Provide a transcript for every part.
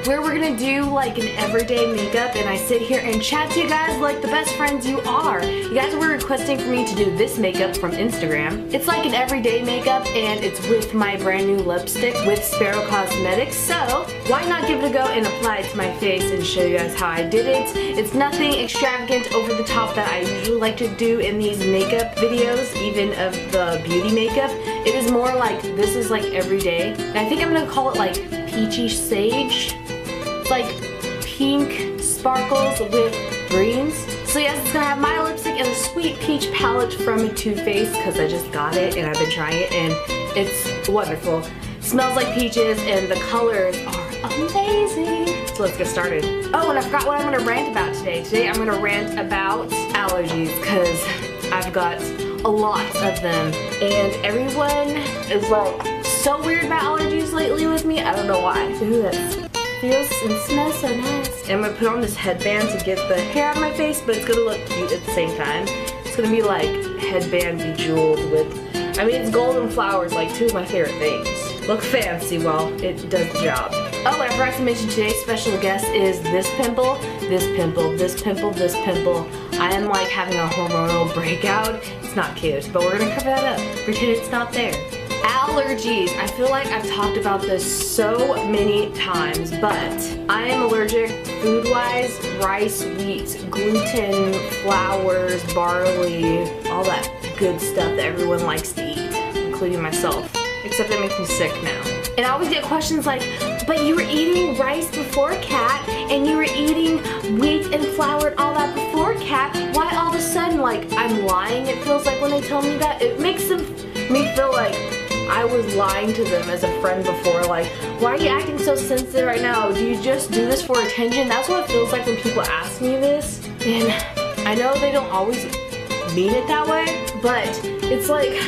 where we're gonna do like an everyday makeup and I sit here and chat to you guys like the best friends you are. You guys were requesting for me to do this makeup from Instagram. It's like an everyday makeup and it's with my brand new lipstick with Sparrow Cosmetics, so why not give it a go and apply it to my face and show you guys how I did it. It's nothing extravagant over the top that I usually like to do in these makeup videos, even of the beauty makeup. It is more like, this is like everyday. And I think I'm gonna call it like Peachy Sage. It's like pink sparkles with greens. So yes, it's gonna have my lipstick and a sweet peach palette from Too Faced because I just got it and I've been trying it and it's wonderful. It smells like peaches and the colors are amazing. So let's get started. Oh, and I forgot what I'm gonna rant about today. Today I'm gonna rant about allergies because I've got a lot of them and everyone is like so weird about allergies lately with me. I don't know why. Ooh, that feels and smells so nice. And I'm gonna put on this headband to get the hair out of my face, but it's gonna look cute at the same time. It's gonna be like headband bejeweled with, I mean, it's golden flowers, like two of my favorite things. Look fancy while it does the job. Oh, and I forgot to mention today's special guest is this pimple, this pimple, this pimple, this pimple. I am like having a hormonal breakout. It's not cute, but we're gonna cover that up. Pretend it's not there. Allergies. I feel like I've talked about this so many times, but I am allergic food-wise, rice, wheat, gluten, flours, barley, all that good stuff that everyone likes to eat, including myself. Except it makes me sick now. And I always get questions like, but you were eating rice before, Kat, and you were eating wheat and flour and all that before, Kat. Why all of a sudden, like, I'm lying, it feels like when they tell me that? It makes me feel like I was lying to them as a friend before. Like, why are you acting so sensitive right now? Do you just do this for attention? That's what it feels like when people ask me this. And I know they don't always mean it that way, but it's like,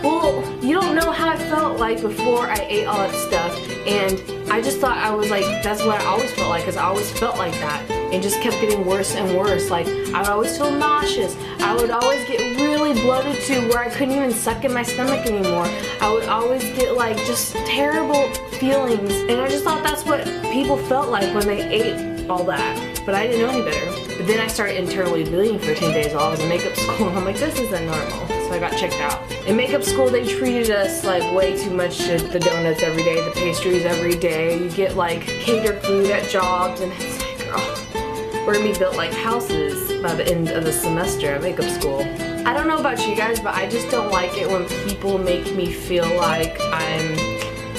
well, you don't know how I felt like before I ate all that stuff, and I just thought I was like, that's what I always felt like, because I always felt like that, and just kept getting worse and worse. Like, I would always feel nauseous. I would always get really bloated to where I couldn't even suck in my stomach anymore. I would always get like just terrible feelings, and I just thought that's what people felt like when they ate all that, but I didn't know any better. But then I started internally bleeding for 10 days while I was in makeup school, and I'm like, this isn't normal. So I got checked out. In makeup school, they treated us like way too much to the donuts every day, the pastries every day. You get like catered food at jobs, and it's like, girl, we're gonna be built like houses by the end of the semester at makeup school. I don't know about you guys, but I just don't like it when people make me feel like I'm,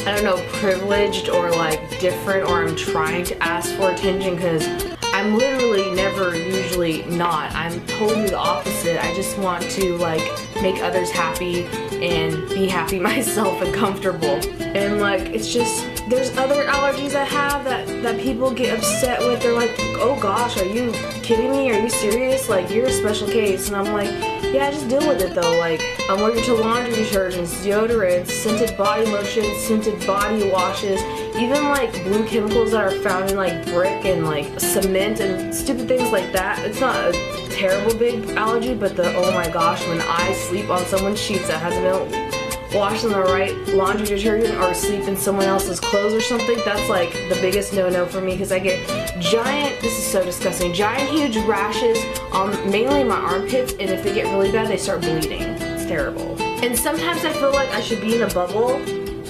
I don't know, privileged or like different, or I'm trying to ask for attention, because I'm literally never usually not. I'm totally the opposite. I just want to like make others happy and be happy myself and comfortable. And like, it's just, there's other allergies I have that people get upset with. They're like, oh gosh, are you kidding me? Are you serious? Like, you're a special case. And I'm like, yeah, just deal with it though. Like, I'm allergic to laundry detergents, deodorants, scented body lotions, scented body washes, even like blue chemicals that are found in like brick and like cement and stupid things like that. It's not a terrible big allergy, but the, oh my gosh, when I sleep on someone's sheets that hasn't been washed in the right laundry detergent, or sleep in someone else's clothes or something, that's like the biggest no-no for me, because I get giant, this is so disgusting, giant huge rashes on mainly my armpits, and if they get really bad, they start bleeding. It's terrible. And sometimes I feel like I should be in a bubble,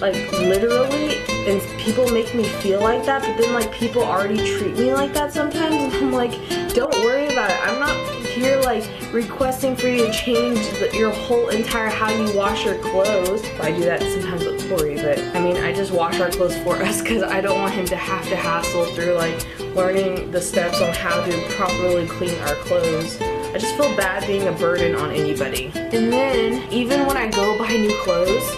like literally, and people make me feel like that, but then like people already treat me like that sometimes, and I'm like, don't worry about it. I'm not here like requesting for you to change your whole entire how you wash your clothes. I do that sometimes with Corey, but I mean, I just wash our clothes for us because I don't want him to have to hassle through like learning the steps on how to properly clean our clothes. I just feel bad being a burden on anybody. And then even when I go buy new clothes,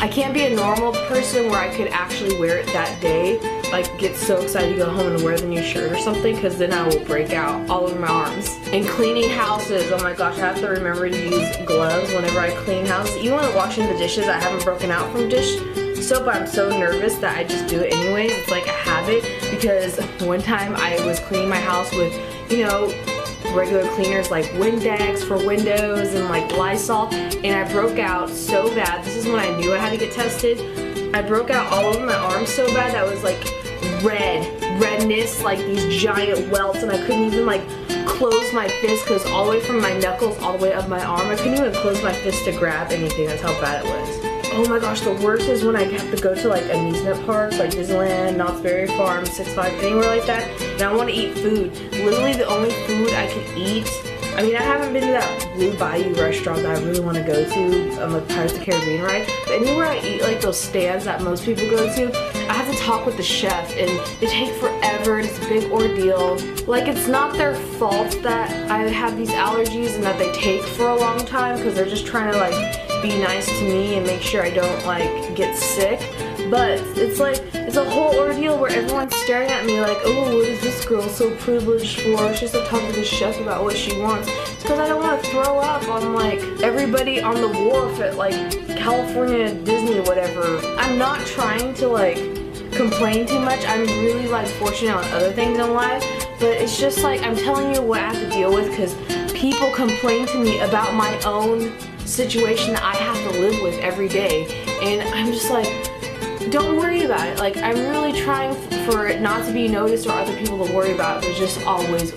I can't be a normal person where I could actually wear it that day, like get so excited to go home and wear the new shirt or something, because then I will break out all over my arms. And cleaning houses, oh my gosh, I have to remember to use gloves whenever I clean houses. Even when washing the dishes, I haven't broken out from dish soap, but I'm so nervous that I just do it anyways. It's like a habit, because one time I was cleaning my house with, you know, regular cleaners like Windex for windows and like Lysol, and I broke out so bad. This is when I knew I had to get tested. I broke out all over my arms so bad that was like redness, like these giant welts, and I couldn't even like close my fist because all the way from my knuckles all the way up my arm, I couldn't even close my fist to grab anything. That's how bad it was. Oh my gosh, the worst is when I have to go to like amusement parks like Disneyland, Knott's Berry Farm, Six Flags, anywhere like that, and I want to eat food. Literally the only food I can eat, I mean, I haven't been to that Blue Bayou restaurant that I really want to go to on the Pirates of the Caribbean ride, but anywhere I eat like those stands that most people go to, I have to talk with the chef and they take forever and it's a big ordeal. Like, it's not their fault that I have these allergies and that they take for a long time because they're just trying to like be nice to me and make sure I don't like get sick. But it's like, it's a whole ordeal where everyone's staring at me like, oh, what is this girl so privileged for? She's to talk to the chef about what she wants. It's because I don't want to throw up on like everybody on the wharf at like California, Disney, whatever. I'm not trying to like complain too much. I'm really like fortunate on other things in life, but it's just like I'm telling you what I have to deal with because people complain to me about my own situation that I have to live with every day, and I'm just like, don't worry about it. Like, I'm really trying for it not to be noticed or other people to worry about it, but it just always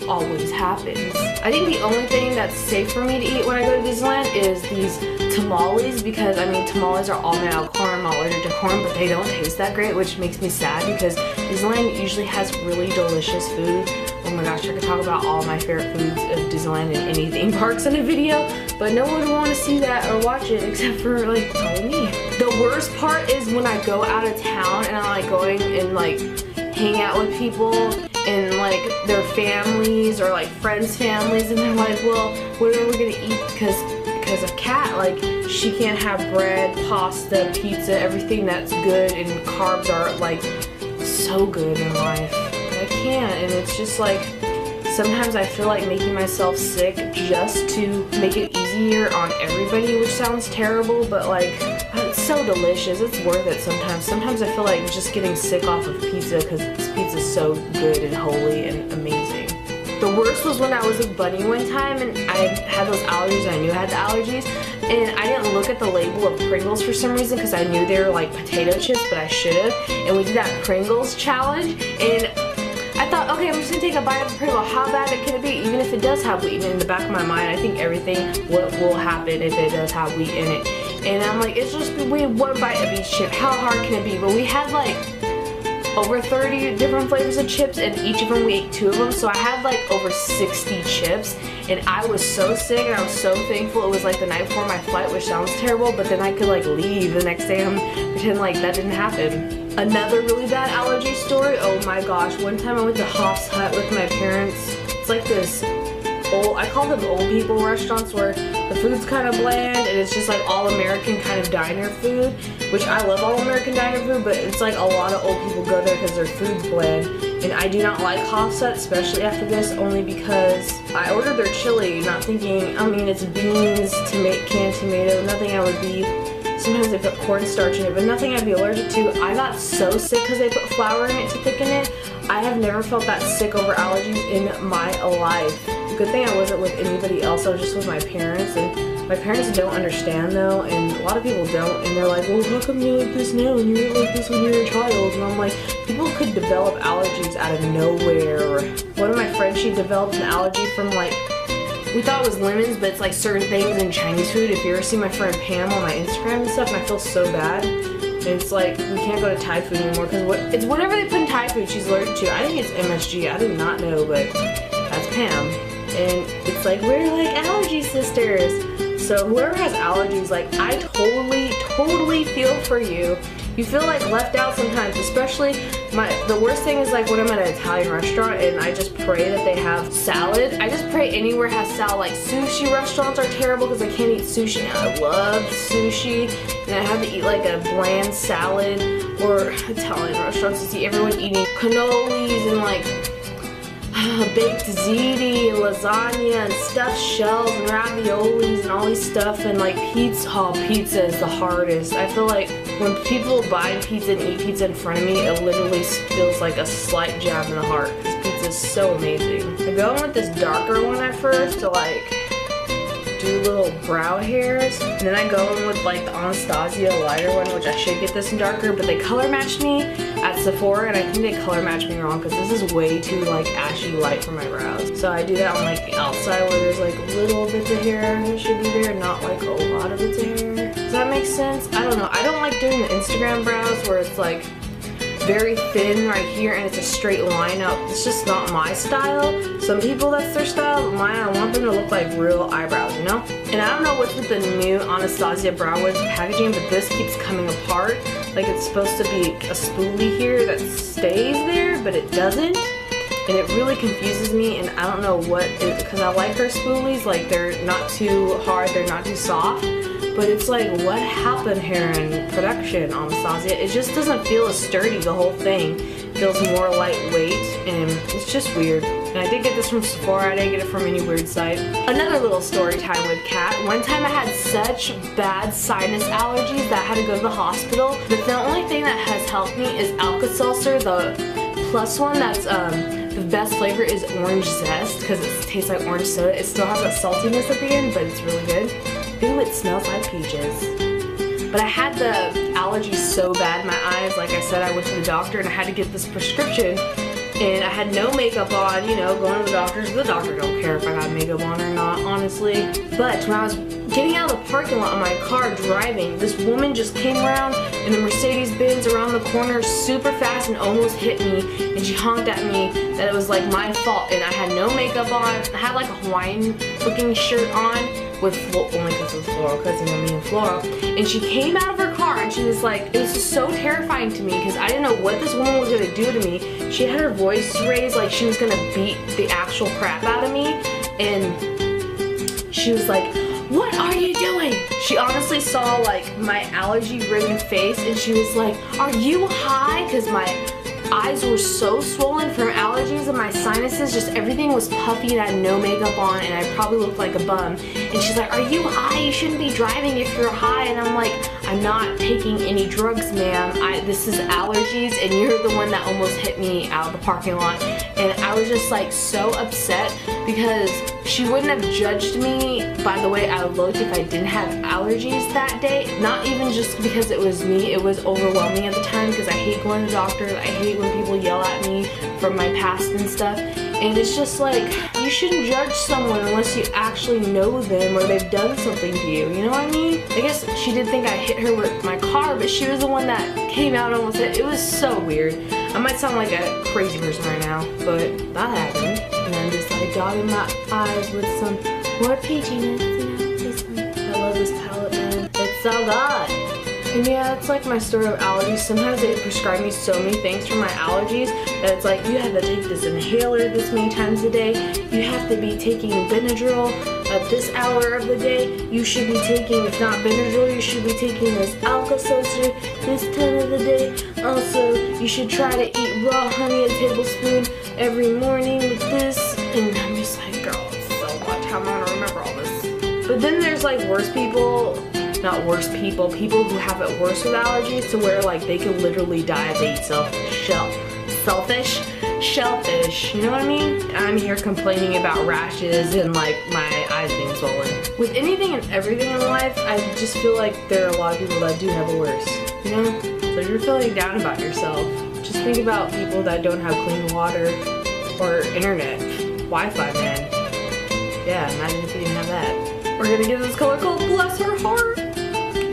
happens. I think the only thing that's safe for me to eat when I go to Disneyland is these tamales, because I mean tamales are all made out of corn. I'm allergic to corn, but they don't taste that great, which makes me sad because Disneyland usually has really delicious food. Oh my gosh, I could talk about all my favorite foods of Disneyland and any theme parks in a video, but no one would want to see that or watch it except for like probably me. The worst part is when I go out of town and I'm like going and like hang out with people and like their families or like friends' families, and they're like, well, what are we gonna eat because of Kat, like she can't have bread, pasta, pizza, everything that's good and carbs are like so good in life. I can't, and it's just like sometimes I feel like making myself sick just to make it easier on everybody, which sounds terrible, but like it's so delicious. It's worth it sometimes. Sometimes I feel like just getting sick off of pizza because this pizza's so good and holy and amazing. The worst was when I was with Bunny one time and I had those allergies and I knew I had the allergies, and I didn't look at the label of Pringles for some reason because I knew they were like potato chips, but I should have. And we did that Pringles challenge, and I thought, okay, I'm just gonna take a bite of a Pringle. How bad can it be? Even if it does have wheat in it, in the back of my mind, I think everything what will happen if it does have wheat in it. And I'm like, it's just we had one bite of each chip. How hard can it be? But we had like over 30 different flavors of chips, and each of them we ate 2 of them, so I had like over 60 chips, and I was so sick and I was so thankful it was like the night before my flight, which sounds terrible, but then I could like leave the next day and pretend like that didn't happen. Another really bad allergy story, oh my gosh, one time I went to Hoff's Hut with my parents. It's like this old, I call them old people restaurants where the food's kind of bland and it's just like all American kind of diner food, which I love all American diner food, but it's like a lot of old people go there because their food's bland. And I do not like Hoff's Hut, especially after this, only because I ordered their chili, not thinking, I mean, it's beans, canned tomato, nothing I would be. Sometimes they put cornstarch in it, but nothing I'd be allergic to. I got so sick because they put flour in it to thicken it. I have never felt that sick over allergies in my life. Good thing I wasn't with anybody else, I was just with my parents, and my parents don't understand though, and a lot of people don't, and they're like, well, how come you're like this now and you weren't like this when you were a child? And I'm like, people could develop allergies out of nowhere. One of my friends, she developed an allergy from like, we thought it was lemons, but it's like certain things in Chinese food. If you ever see my friend Pam on my Instagram and stuff, and I feel so bad. And it's like, we can't go to Thai food anymore because it's whatever they put in Thai food she's allergic to. I think it's MSG, I do not know, but that's Pam. And it's like, we're like allergy sisters. So whoever has allergies, like I totally feel for you. You feel like left out sometimes, especially the worst thing is like when I'm at an Italian restaurant and I just pray that they have salad. I just pray anywhere has salad. Like sushi restaurants are terrible because I can't eat sushi now. I love sushi and I have to eat like a bland salad, or Italian restaurants to see everyone eating cannolis and like baked ziti and lasagna and stuffed shells and raviolis and all these stuff, and like pizza. Oh, pizza is the hardest. I feel like when people buy pizza and eat pizza in front of me, it literally feels like a slight jab in the heart because pizza is so amazing. I go in with this darker one at first to like do little brow hairs, and then I go in with like the Anastasia lighter one, which I should get this in darker, but they color matched me at Sephora, and I think they color matched me wrong because this is way too like ashy light for my brows. So I do that on like the outside where there's like little bits of hair that should be there, not like a lot of bits of hair. Does that make sense? I don't know. I don't like doing the Instagram brows where it's like very thin right here and it's a straight line up. It's just not my style. Some people, that's their style, but mine, I want them to look like real eyebrows, you know? And I don't know what's with the new Anastasia Brow Wiz packaging, but this keeps coming apart. Like it's supposed to be a spoolie here that stays there, but it doesn't. And it really confuses me, and I don't know what it, because I like her spoolies, like they're not too hard, they're not too soft. But it's like, what happened here in production, Anastasia? It just doesn't feel as sturdy, the whole thing. It feels more lightweight, and it's just weird. And I did get this from Sephora, I didn't get it from any weird site. Another little story time with Kat. One time I had such bad sinus allergies that I had to go to the hospital. But the only thing that has helped me is Alka-Seltzer, the plus one that's, the best flavor is orange zest, because it tastes like orange soda. It still has that saltiness at the end, but it's really good. Ooh, it smells like peaches. But I had the allergies so bad in my eyes, like I said, I went to the doctor and I had to get this prescription. And I had no makeup on, you know, going to the doctor don't care if I got makeup on or not, honestly. But when I was getting out of the parking lot in my car driving, this woman just came around in the Mercedes-Benz around the corner super fast and almost hit me. And she honked at me that it was like my fault. And I had no makeup on. I had like a Hawaiian looking shirt on with only because it was floral, because you know me and floral. And she came out of her car and she was like, it was just so terrifying to me because I didn't know what this woman was gonna do to me. She had her voice raised like she was gonna beat the actual crap out of me. And she was like, what are you doing? She honestly saw like my allergy-ridden face and she was like, are you high? Because my eyes were so swollen from allergies and my sinuses, just everything was puffy and I had no makeup on and I probably looked like a bum. And she's like, are you high? You shouldn't be driving if you're high. And I'm like, I'm not taking any drugs, ma'am. This is allergies and you're the one that almost hit me out of the parking lot. And I was just like so upset because she wouldn't have judged me by the way I looked if I didn't have allergies that day. Not even just because it was me, it was overwhelming at the time because I hate going to doctors. I hate when people yell at me from my past and stuff. And it's just like, you shouldn't judge someone unless you actually know them or they've done something to you, you know what I mean? I guess she did think I hit her with my car, but she was the one that came out and almost hit. It was so weird. I might sound like a crazy person right now, but that happened. And I'm just like dotting my eyes with some more peachiness, you know? I love this palette, man. It's so good. And yeah, it's like my story of allergies. Sometimes they prescribe me so many things for my allergies that it's like, you have to take this inhaler this many times a day. You have to be taking Benadryl at this hour of the day. You should be taking, if not Benadryl, you should be taking this Alka-Seltzer this time of the day. Also, you should try to eat raw honey, a tablespoon every morning with this. And I'm just like, girl, it's so much. How am I gonna remember all this? But then there's like worse people. Not worse people who have it worse with allergies to where like they can literally die if they eat shellfish, you know what I mean? I'm here complaining about rashes and like my eyes being swollen. With anything and everything in life, I just feel like there are a lot of people that do have it worse, you know? So if you're feeling down about yourself, just think about people that don't have clean water or internet, Wi-Fi, man. Yeah, imagine if you didn't have that. We're gonna give this color called Bless Her Heart.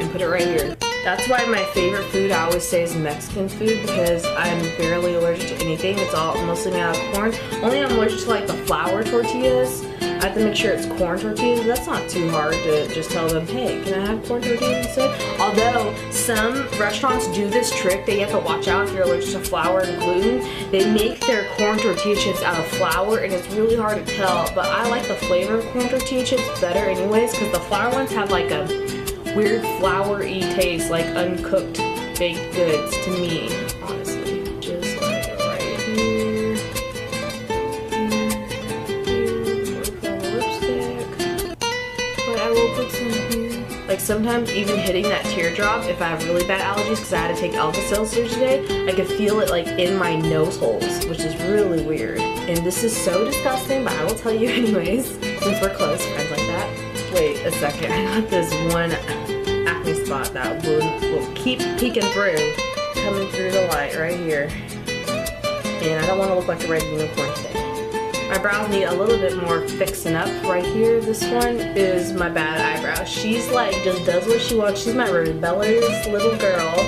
Put it right here. That's why my favorite food I always say is Mexican food because I'm barely allergic to anything. It's all mostly made out of corn. Only I'm allergic to like the flour tortillas. I have to make sure it's corn tortillas. That's not too hard to just tell them, hey, can I have corn tortillas instead? Although some restaurants do this trick that you have to watch out if you're allergic to flour and gluten. They make their corn tortilla chips out of flour and it's really hard to tell. But I like the flavor of corn tortilla chips better anyways because the flour ones have like a weird flour-y taste, like uncooked baked goods to me, honestly. Just like right here. Lipstick. But I will put some here. Like sometimes even hitting that teardrop, if I have really bad allergies because I had to take Alka-Seltzer today, I could feel it like in my nose holes, which is really weird. And this is so disgusting, but I will tell you anyways, since we're close friends like that. wait a second. I got this one acne spot that will keep peeking through, coming through the light right here. And I don't want to look like a red unicorn today. My brows need a little bit more fixing up right here. This one is my bad eyebrow. She's like, just does what she wants. She's my rebellious little girl.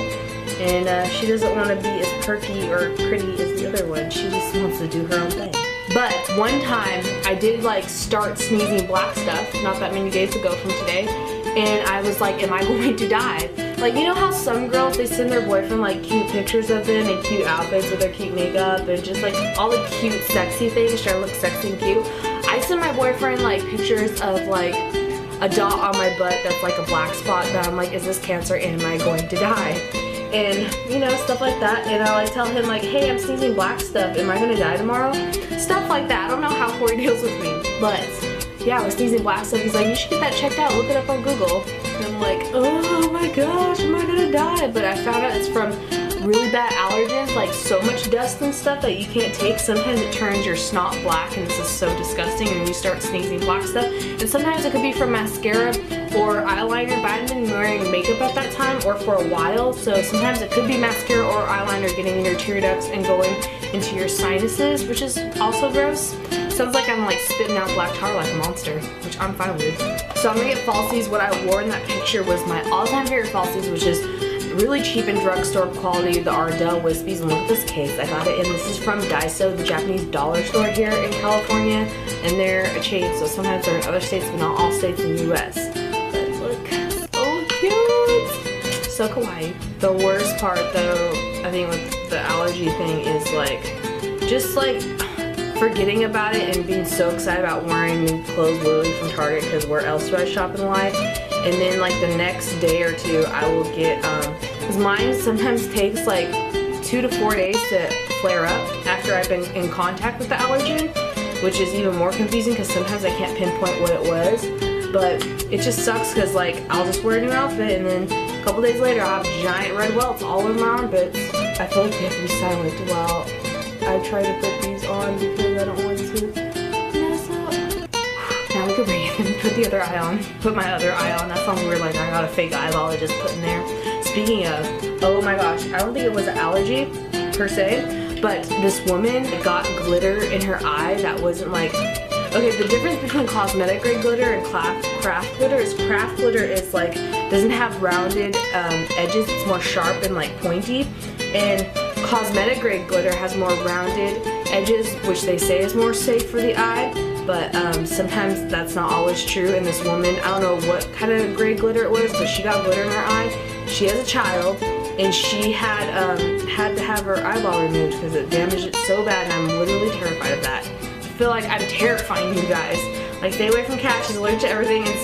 And she doesn't want to be as perky or pretty as the other one. She just wants to do her own thing. But one time, I did like start sneezing black stuff, not that many days ago from today. And I was like, am I going to die? Like, you know how some girls, they send their boyfriend like cute pictures of them and cute outfits with their cute makeup and just like all the cute sexy things, trying to look sexy and cute. I send my boyfriend like pictures of like a dot on my butt that's like a black spot that I'm like, is this cancer and am I going to die? And you know, stuff like that. And I like tell him like, hey, I'm sneezing black stuff, am I gonna die tomorrow? Stuff like that. I don't know how Corey deals with me, but yeah, I was sneezing black stuff. He's like, you should get that checked out, look it up on Google. And I'm like, oh my gosh, am I gonna die? But I found out it's from really bad allergens, like so much dust and stuff that you can't take. Sometimes it turns your snot black and this is so disgusting and you start sneezing black stuff. And sometimes it could be from mascara or eyeliner, but I hadn't been wearing makeup at that time or for a while. So sometimes it could be mascara or eyeliner getting in your tear ducts and going into your sinuses, which is also gross. Sounds like I'm like spitting out black tar like a monster, which I'm fine with. So I'm gonna get falsies. What I wore in that picture was my all-time favorite falsies, which is really cheap and drugstore quality, the Ardell Wispies. And look at this case, I got it in. This is from Daiso, the Japanese dollar store here in California. And they're a chain, so sometimes they're in other states, but not all states in the US. But look, so cute! So kawaii. The worst part though, I think with the allergy thing is like, just like, forgetting about it and being so excited about wearing new clothes literally from Target, because where else do I shop in life? And then like the next day or two I will get, because mine sometimes takes like 2 to 4 days to flare up after I've been in contact with the allergen, which is even more confusing because sometimes I can't pinpoint what it was. But it just sucks because like I'll just wear a new outfit and then a couple days later I'll have giant red welts all over my armpits. I feel like they have to be silent while I try to put these on because I don't want to mess up. Now we can breathe and put the other eye on. Put my other eye on. That sounds weird, like I got a fake eyeball I just put in there. Speaking of, oh my gosh, I don't think it was an allergy per se, but this woman got glitter in her eye that wasn't like, okay, the difference between cosmetic grade glitter and craft glitter is craft glitter is like, doesn't have rounded edges, it's more sharp and like pointy. And cosmetic grade glitter has more rounded edges, which they say is more safe for the eye, but sometimes that's not always true. And this woman, I don't know what kind of grade glitter it was, but she got glitter in her eye. She has a child, and she had to have her eyeball removed because it damaged it so bad, and I'm literally terrified of that. I feel like I'm terrifying you guys. Like, stay away from Cash, she's allergic to everything and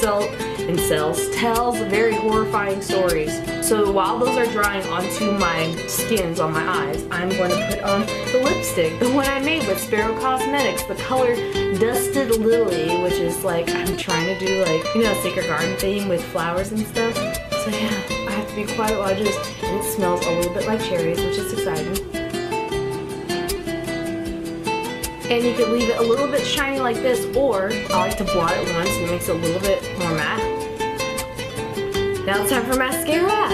tells very horrifying stories. So while those are drying onto my skins on my eyes, I'm going to put on the lipstick, the one I made with Sparrow Cosmetics, the color Dusted Lily, which is like, I'm trying to do like, you know, a Secret Garden theme with flowers and stuff. So yeah, I have to be quiet while I do this. And it smells a little bit like cherries, which is exciting. And you can leave it a little bit shiny like this, or I like to blot it once and it makes it a little bit more matte. Now it's time for mascara.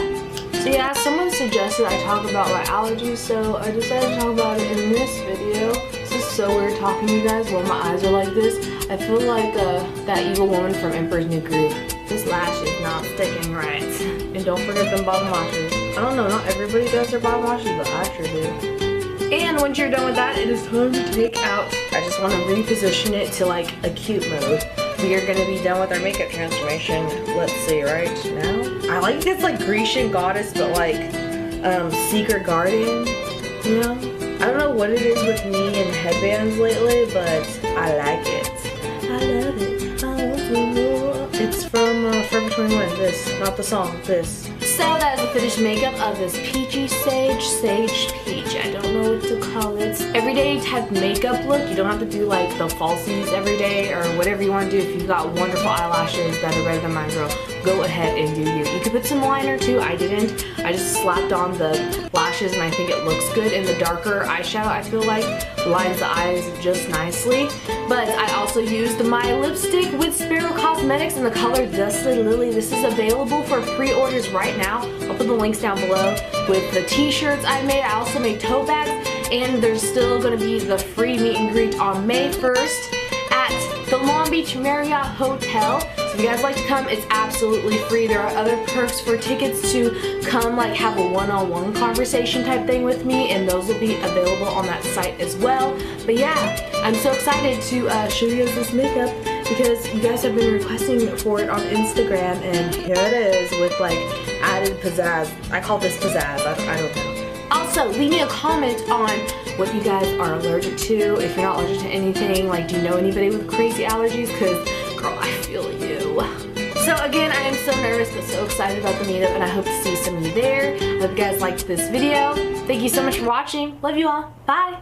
So yeah, someone suggested I talk about my allergies, so I decided to talk about it in this video. This is so weird talking to you guys while my eyes are like this. I feel like that evil woman from Emperor's New Groove. This lash is not sticking right. And don't forget them bottom lashes. I don't know, not everybody does their bottom lashes, but I sure do. And once you're done with that, it is time to take out. I just want to reposition it to like a cute mode. We are going to be done with our makeup transformation. Let's see, right now. I like this like Grecian goddess, but like Secret Garden, you know? I don't know what it is with me and headbands lately, but I like it. I love it. I want to more. It's from Forever 21, this, not the song, this. So that is the finished makeup of this Peachy Sage Peach. I don't know what to call it. Everyday type makeup look. You don't have to do like the falsies every day or whatever you want to do. If you've got wonderful eyelashes that are better than mine, girl, go ahead and do you. You could put some liner too. I didn't. I just slapped on the lashes and I think it looks good. And the darker eyeshadow, I feel like, lines the eyes just nicely. But I also also used my lipstick with Sparrow Cosmetics in the color Dusty Lily. This is available for pre-orders right now. I'll put the links down below with the t-shirts I made. I also made tote bags, and there's still going to be the free meet and greet on May 1st at the Long Beach Marriott Hotel. So if you guys like to come, it's absolutely free. There are other perks for tickets to come, like have a one-on-one conversation type thing with me, and those will be available on that site as well. But yeah, I'm so excited to show you guys this makeup because you guys have been requesting for it on Instagram, and here it is with like added pizzazz. I call this pizzazz. I don't know. Also, leave me a comment on what you guys are allergic to. If you're not allergic to anything, like do you know anybody with crazy allergies? Because girl, I feel you. So again, I am so nervous but so excited about the meetup, and I hope to see some of you there. I hope you guys liked this video. Thank you so much for watching. Love you all. Bye.